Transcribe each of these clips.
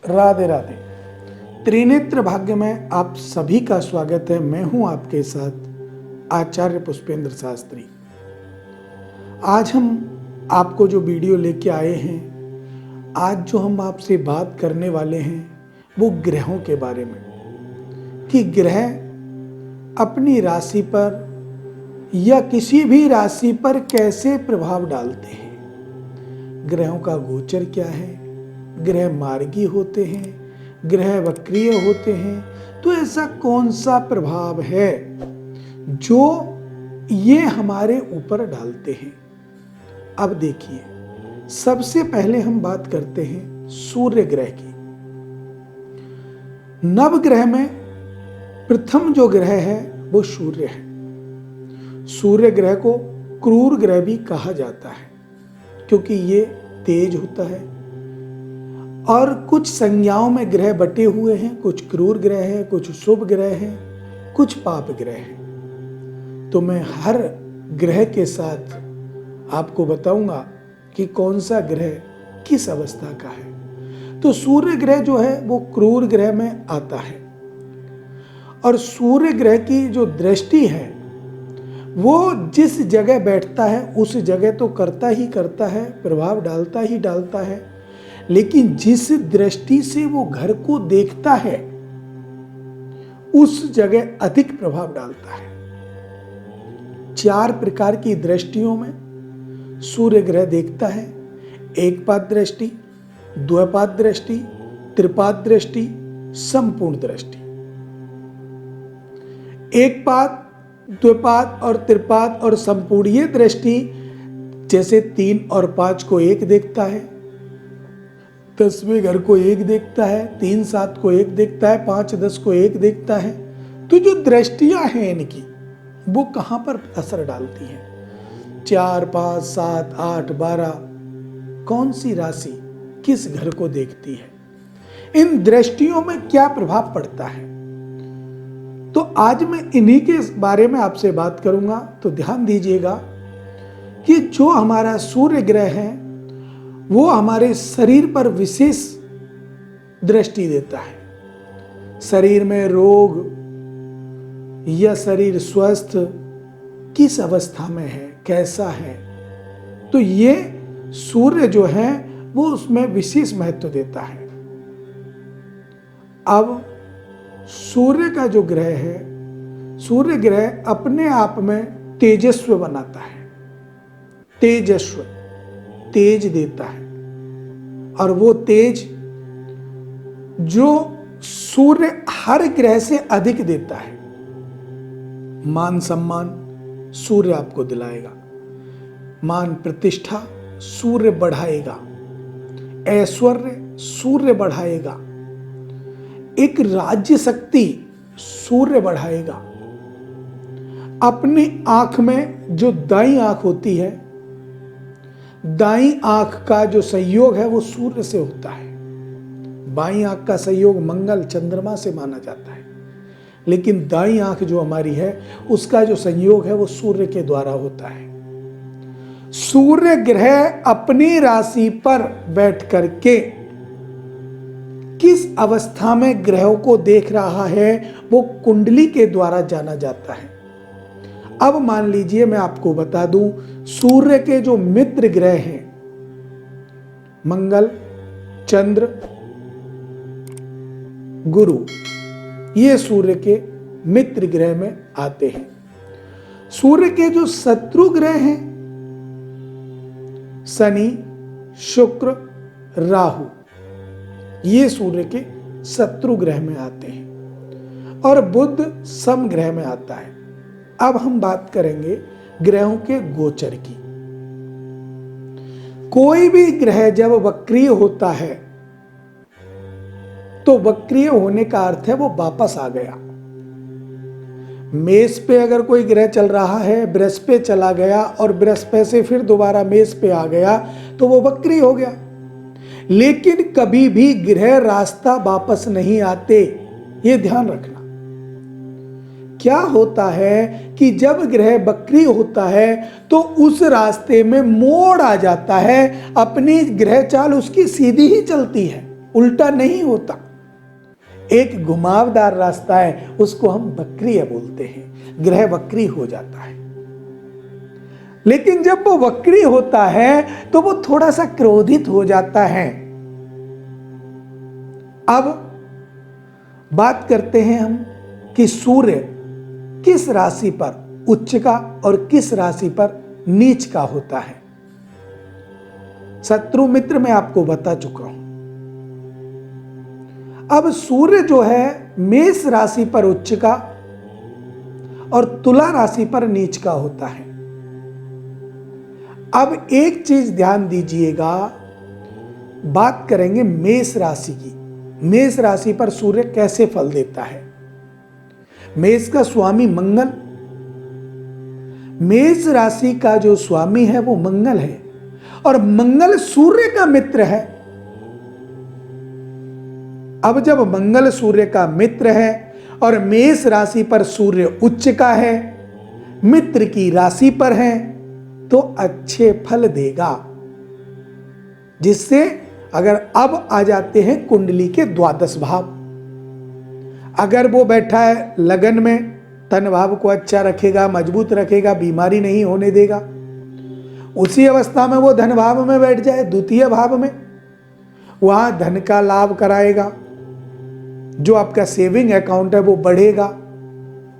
राधे राधे। त्रिनेत्र भाग्य में आप सभी का स्वागत है। मैं हूं आपके साथ आचार्य पुष्पेंद्र शास्त्री। आज हम आपको जो वीडियो लेके आए हैं, आज जो हम आपसे बात करने वाले हैं वो ग्रहों के बारे में, कि ग्रह अपनी राशि पर या किसी भी राशि पर कैसे प्रभाव डालते हैं। ग्रहों का गोचर क्या है, ग्रह मार्गी होते हैं, ग्रह वक्रीय होते हैं, तो ऐसा कौन सा प्रभाव है जो ये हमारे ऊपर डालते हैं। अब देखिए, सबसे पहले हम बात करते हैं सूर्य ग्रह की। नवग्रह में प्रथम जो ग्रह है वो सूर्य है। सूर्य ग्रह को क्रूर ग्रह भी कहा जाता है क्योंकि ये तेज होता है, और कुछ संज्ञाओं में ग्रह बटे हुए हैं, कुछ क्रूर ग्रह हैं, कुछ शुभ ग्रह हैं, कुछ पाप ग्रह हैं। तो मैं हर ग्रह के साथ आपको बताऊंगा कि कौन सा ग्रह किस अवस्था का है। तो सूर्य ग्रह जो है वो क्रूर ग्रह में आता है, और सूर्य ग्रह की जो दृष्टि है वो जिस जगह बैठता है उस जगह तो करता ही करता है, प्रभाव डालता ही डालता है, लेकिन जिस दृष्टि से वो घर को देखता है उस जगह अधिक प्रभाव डालता है। 4 प्रकार की दृष्टियों में सूर्य ग्रह देखता है: एकपाद दृष्टि, द्विपाद दृष्टि, त्रिपाद दृष्टि, संपूर्ण दृष्टि। एकपाद, द्विपाद और त्रिपाद और संपूर्ण ये दृष्टि जैसे 3 और 5 को एक देखता है, 10वें घर को एक देखता है, 3 7 को एक देखता है, 5 10 को एक देखता है। तो जो दृष्टियां हैं इनकी वो कहां पर असर डालती हैं? 4 5 7 8 12 कौन सी राशि किस घर को देखती है, इन दृष्टियों में क्या प्रभाव पड़ता है। तो आज मैं इन्हीं के बारे में आपसे बात करूंगा। तो ध्यान दीजिएगा कि जो हमारा सूर्य ग्रह है वो हमारे शरीर पर विशेष दृष्टि देता है। शरीर में रोग या शरीर स्वस्थ किस अवस्था में है, कैसा है, तो ये सूर्य जो है वो उसमें विशेष महत्व देता है। अब सूर्य का जो ग्रह है, सूर्य ग्रह अपने आप में तेजस्व बनाता है, तेजस्व, तेज देता है, और वो तेज जो सूर्य हर ग्रह से अधिक देता है। मान सम्मान सूर्य आपको दिलाएगा, मान प्रतिष्ठा सूर्य बढ़ाएगा, ऐश्वर्य सूर्य बढ़ाएगा, एक राज्य शक्ति सूर्य बढ़ाएगा। अपनी आंख में जो दाईं आंख होती है, दाईं आंख का जो संयोग है वो सूर्य से होता है। बाईं आंख का संयोग मंगल चंद्रमा से माना जाता है, लेकिन दाईं आंख जो हमारी है उसका जो संयोग है वो सूर्य के द्वारा होता है। सूर्य ग्रह अपनी राशि पर बैठ करके किस अवस्था में ग्रहों को देख रहा है वो कुंडली के द्वारा जाना जाता है। अब मान लीजिए मैं आपको बता दूं, सूर्य के जो मित्र ग्रह हैं मंगल, चंद्र, गुरु, ये सूर्य के मित्र ग्रह में आते हैं। सूर्य के जो शत्रु ग्रह हैं शनि, शुक्र, राहु, ये सूर्य के शत्रु ग्रह में आते हैं, और बुध सम ग्रह में आता है। अब हम बात करेंगे ग्रहों के गोचर की। कोई भी ग्रह जब वक्रीय होता है तो वक्रीय होने का अर्थ है वो वापस आ गया। मेष पे अगर कोई ग्रह चल रहा है, बृहस्पति पे चला गया और बृहस्पति से फिर दोबारा मेष पे आ गया तो वो वक्रीय हो गया। लेकिन कभी भी ग्रह रास्ता वापस नहीं आते, ये ध्यान रखना। क्या होता है कि जब ग्रह वक्री होता है तो उस रास्ते में मोड़ आ जाता है, अपनी ग्रह चाल उसकी सीधी ही चलती है, उल्टा नहीं होता। एक घुमावदार रास्ता है, उसको हम वक्रीय बोलते हैं, ग्रह वक्री हो जाता है। लेकिन जब वो वक्री होता है तो वो थोड़ा सा क्रोधित हो जाता है। अब बात करते हैं हम कि सूर्य किस राशि पर उच्च का और किस राशि पर नीच का होता है। शत्रु मित्र मैं आपको बता चुका हूं। अब सूर्य जो है मेष राशि पर उच्च का और तुला राशि पर नीच का होता है। अब एक चीज ध्यान दीजिएगा, बात करेंगे मेष राशि की। मेष राशि पर सूर्य कैसे फल देता है। मेष का स्वामी मंगल, मेष राशि का जो स्वामी है वो मंगल है और मंगल सूर्य का मित्र है। अब जब मंगल सूर्य का मित्र है और मेष राशि पर सूर्य उच्च का है, मित्र की राशि पर है, तो अच्छे फल देगा। जिससे अगर अब आ जाते हैं कुंडली के द्वादश भाव, अगर वो बैठा है लगन में, तन भाव को अच्छा रखेगा, मजबूत रखेगा, बीमारी नहीं होने देगा। उसी अवस्था में वो धन भाव में बैठ जाए, द्वितीय भाव में, वहां धन का लाभ कराएगा। जो आपका सेविंग अकाउंट है वो बढ़ेगा,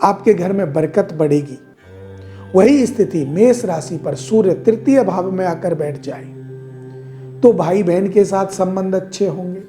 आपके घर में बरकत बढ़ेगी। वही स्थिति मेष राशि पर सूर्य तृतीय भाव में आकर बैठ जाए तो भाई बहन के साथ संबंध अच्छे होंगे।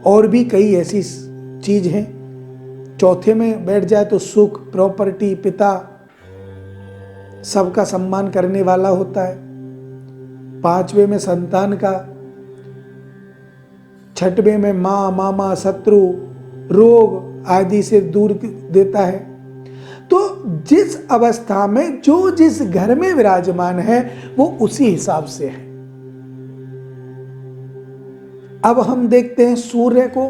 और भी कई ऐसी चीज हैं। चौथे में बैठ जाए तो सुख, प्रॉपर्टी, पिता, सबका सम्मान करने वाला होता है। पांचवें में संतान का, छठवें में मां, मामा, शत्रु, रोग आदि से दूर देता है। तो जिस अवस्था में जो जिस घर में विराजमान है वो उसी हिसाब से है। अब हम देखते हैं सूर्य को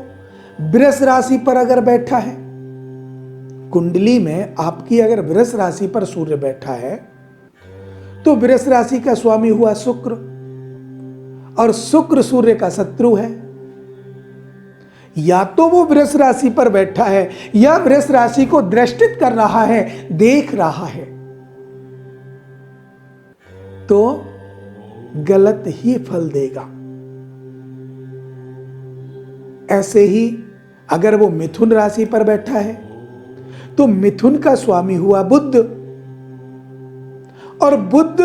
वृष राशि पर अगर बैठा है, कुंडली में आपकी अगर वृष राशि पर सूर्य बैठा है तो वृष राशि का स्वामी हुआ शुक्र और शुक्र सूर्य का शत्रु है। या तो वो वृष राशि पर बैठा है या वृष राशि को दृष्टित कर रहा है, देख रहा है, तो गलत ही फल देगा। ऐसे ही अगर वो मिथुन राशि पर बैठा है तो मिथुन का स्वामी हुआ बुध और बुध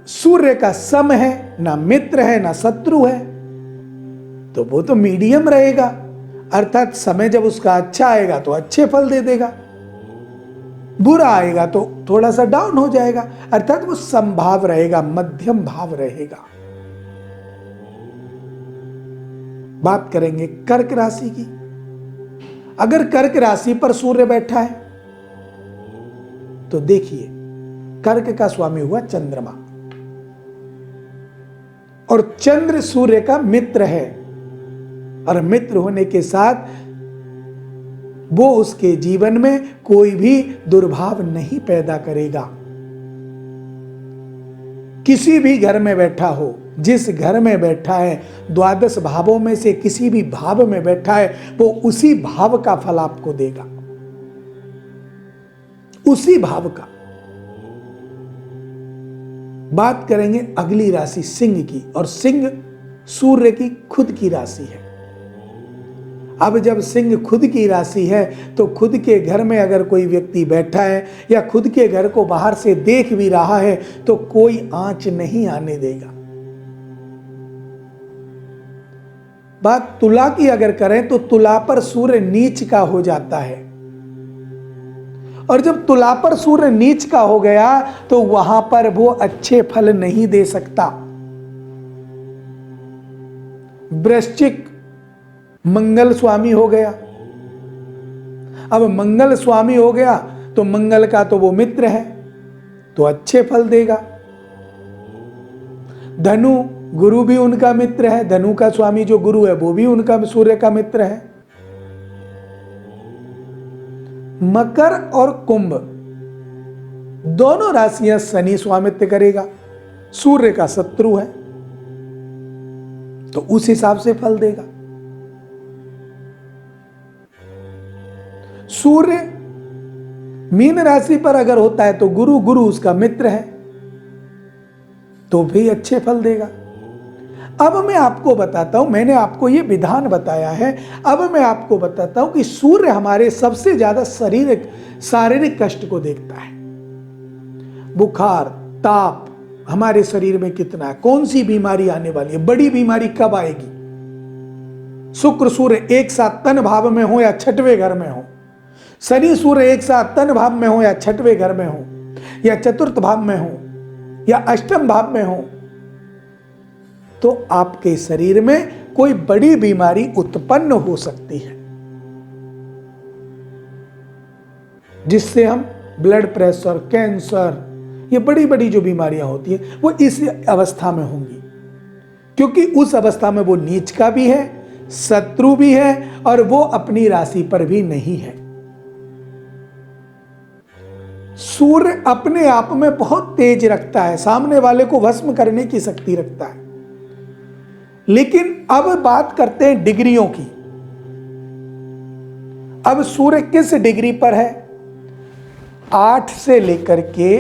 सूर्य का सम है, ना मित्र है ना शत्रु है, तो वो तो मीडियम रहेगा। अर्थात समय जब उसका अच्छा आएगा तो अच्छे फल दे देगा, बुरा आएगा तो थोड़ा सा डाउन हो जाएगा। अर्थात वो समभाव रहेगा, मध्यम भाव रहेगा। बात करेंगे कर्क राशि की। अगर कर्क राशि पर सूर्य बैठा है तो देखिए, कर्क का स्वामी हुआ चंद्रमा और चंद्र सूर्य का मित्र है और मित्र होने के साथ वो उसके जीवन में कोई भी दुर्भाव नहीं पैदा करेगा। किसी भी घर में बैठा हो, जिस घर में बैठा है, द्वादश भावों में से किसी भी भाव में बैठा है, वो उसी भाव का फल आपको देगा, उसी भाव का। बात करेंगे अगली राशि सिंह की, और सिंह सूर्य की खुद की राशि है। अब जब सिंह खुद की राशि है तो खुद के घर में अगर कोई व्यक्ति बैठा है या खुद के घर को बाहर से देख भी रहा है तो कोई आंच नहीं आने देगा। बात तुला की अगर करें तो तुला पर सूर्य नीच का हो जाता है, और जब तुला पर सूर्य नीच का हो गया तो वहां पर वो अच्छे फल नहीं दे सकता। वृश्चिक मंगल स्वामी हो गया। अब मंगल स्वामी हो गया तो मंगल का तो वो मित्र है तो अच्छे फल देगा। धनु, गुरु भी उनका मित्र है, धनु का स्वामी जो गुरु है वो भी उनका सूर्य का मित्र है। मकर और कुंभ दोनों राशियां शनि स्वामित्व करेगा, सूर्य का शत्रु है। तो उस हिसाब से फल देगा। सूर्य मीन राशि पर अगर होता है तो गुरु उसका मित्र है, तो भी अच्छे फल देगा। अब मैं आपको बताता हूं, मैंने आपको यह विधान बताया है, अब मैं आपको बताता हूं कि सूर्य हमारे सबसे ज्यादा शारीरिक कष्ट को देखता है। बुखार, ताप हमारे शरीर में कितना है, कौन सी बीमारी आने वाली है, बड़ी बीमारी कब आएगी। शुक्र सूर्य एक साथ तन भाव में हो या छठवें घर में हो, शनि सूर्य एक साथ तन भाव में हो या छठवें घर में हो, या चतुर्थ भाव में हो, या अष्टम भाव में हो, तो आपके शरीर में कोई बड़ी बीमारी उत्पन्न हो सकती है, जिससे हम ब्लड प्रेशर, कैंसर, ये बड़ी बड़ी जो बीमारियां होती हैं वो इस अवस्था में होंगी, क्योंकि उस अवस्था में वो नीच का भी है, शत्रु भी है, और वो अपनी राशि पर भी नहीं है। सूर्य अपने आप में बहुत तेज रखता है, सामने वाले को भस्म करने की शक्ति रखता है। लेकिन अब बात करते हैं डिग्रियों की। अब सूर्य किस डिग्री पर है? 8 से लेकर के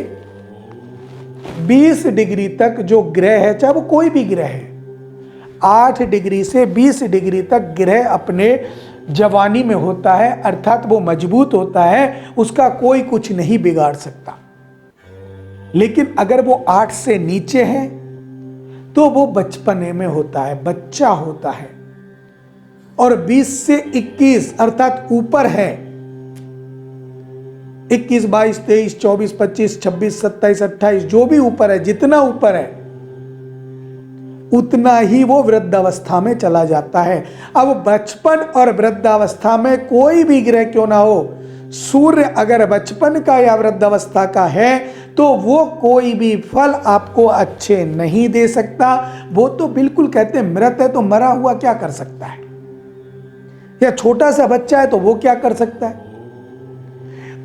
20 डिग्री तक जो ग्रह है, चाहे वो कोई भी ग्रह है, 8 डिग्री से 20 डिग्री तक ग्रह अपने जवानी में होता है, अर्थात वो मजबूत होता है, उसका कोई कुछ नहीं बिगाड़ सकता। लेकिन अगर वो 8 से नीचे है तो वो बचपने में होता है, बच्चा होता है। और 20 से 21 अर्थात ऊपर है, 21, 22, 23, 24, 25, 26, 27, 28, जो भी ऊपर है, जितना ऊपर है उतना ही वो वृद्धावस्था में चला जाता है। अब बचपन और वृद्धावस्था में कोई भी ग्रह क्यों ना हो, सूर्य अगर बचपन का या वृद्धावस्था का है तो वो कोई भी फल आपको अच्छे नहीं दे सकता। वो तो बिल्कुल कहते हैं मृत है, तो मरा हुआ क्या कर सकता है, या छोटा सा बच्चा है तो वो क्या कर सकता है।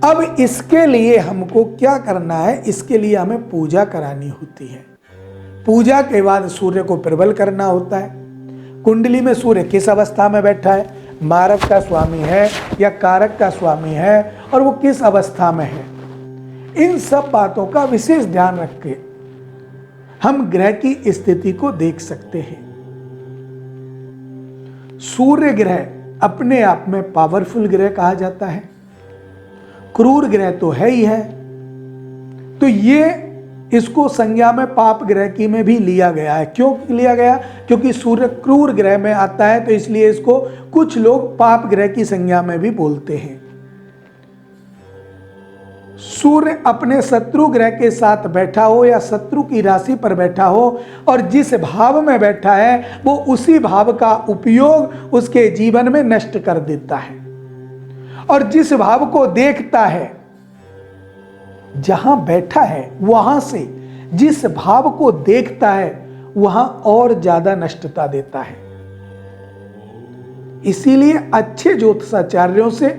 अब इसके लिए हमको क्या करना है, इसके लिए हमें पूजा करानी होती है। पूजा के बाद सूर्य को प्रबल करना होता है। कुंडली में सूर्य किस अवस्था में बैठा है, मारक का स्वामी है या कारक का स्वामी है, और वो किस अवस्था में है, इन सब बातों का विशेष ध्यान रख के हम ग्रह की स्थिति को देख सकते हैं। सूर्य ग्रह अपने आप में पावरफुल ग्रह कहा जाता है, क्रूर ग्रह तो है ही है। तो ये इसको संज्ञा में पाप ग्रह की में भी लिया गया है। क्यों लिया गया? क्योंकि सूर्य क्रूर ग्रह में आता है, तो इसलिए इसको कुछ लोग पाप ग्रह की संज्ञा में भी बोलते हैं। सूर्य अपने शत्रु ग्रह के साथ बैठा हो या शत्रु की राशि पर बैठा हो, और जिस भाव में बैठा है वो उसी भाव का उपयोग उसके जीवन में नष्ट कर देता है। और जिस भाव को देखता है, जहां बैठा है वहां से जिस भाव को देखता है वहां और ज्यादा नष्टता देता है। इसीलिए अच्छे ज्योतिषाचार्यों से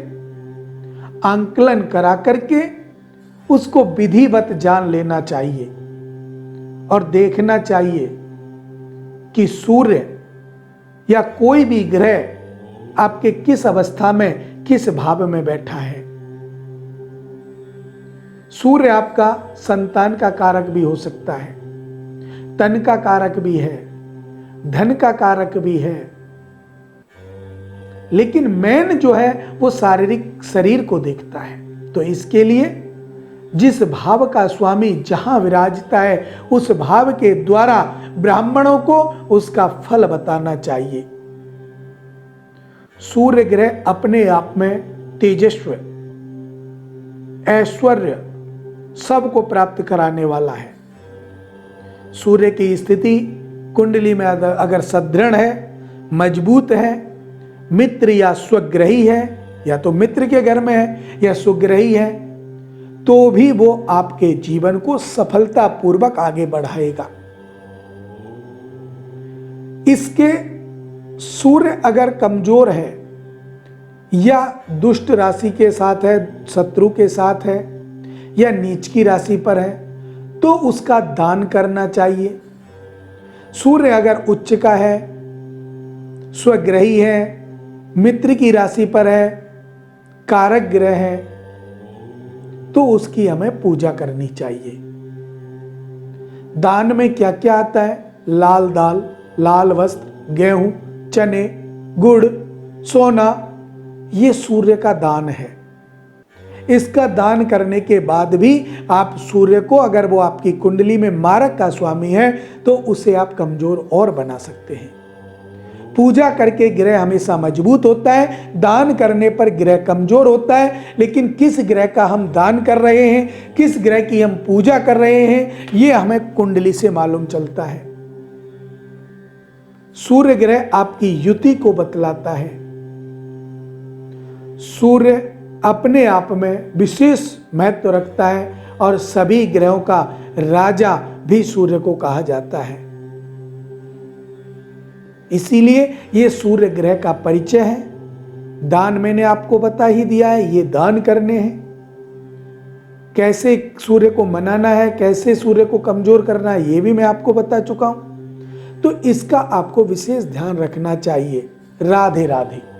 आंकलन करा करके उसको विधिवत जान लेना चाहिए और देखना चाहिए कि सूर्य या कोई भी ग्रह आपके किस अवस्था में, किस भाव में बैठा है। सूर्य आपका संतान का कारक भी हो सकता है, तन का कारक भी है, धन का कारक भी है, लेकिन मेन जो है वो शारीरिक शरीर को देखता है। तो इसके लिए जिस भाव का स्वामी जहां विराजता है उस भाव के द्वारा ब्राह्मणों को उसका फल बताना चाहिए। सूर्य ग्रह अपने आप में तेजस्व, ऐश्वर्य सबको प्राप्त कराने वाला है। सूर्य की स्थिति कुंडली में अगर सदृढ़ है, मजबूत है, मित्र या स्वग्रही है, या तो मित्र के घर में है या स्वग्रही है, तो भी वो आपके जीवन को सफलता पूर्वक आगे बढ़ाएगा। इसके सूर्य अगर कमजोर है या दुष्ट राशि के साथ है, शत्रु के साथ है, या नीच की राशि पर है, तो उसका दान करना चाहिए। सूर्य अगर उच्च का है स्वग्रही है, मित्र की राशि पर है, कारक ग्रह है, तो उसकी हमें पूजा करनी चाहिए। दान में क्या क्या आता है? लाल दाल, लाल वस्त्र, गेहूं, चने, गुड़, सोना, ये सूर्य का दान है। इसका दान करने के बाद भी आप सूर्य को, अगर वो आपकी कुंडली में मारक का स्वामी है, तो उसे आप कमजोर और बना सकते हैं। पूजा करके ग्रह हमेशा मजबूत होता है, दान करने पर ग्रह कमजोर होता है। लेकिन किस ग्रह का हम दान कर रहे हैं, किस ग्रह की हम पूजा कर रहे हैं, यह हमें कुंडली से मालूम चलता है। सूर्य ग्रह आपकी युति को बतलाता है। सूर्य अपने आप में विशेष महत्व रखता है और सभी ग्रहों का राजा भी सूर्य को कहा जाता है। इसीलिए ये सूर्य ग्रह का परिचय है। दान मैंने आपको बता ही दिया है, ये दान करने हैं। कैसे सूर्य को मनाना है, कैसे सूर्य को कमजोर करना है, ये भी मैं आपको बता चुका हूं। तो इसका आपको विशेष ध्यान रखना चाहिए। राधे राधे।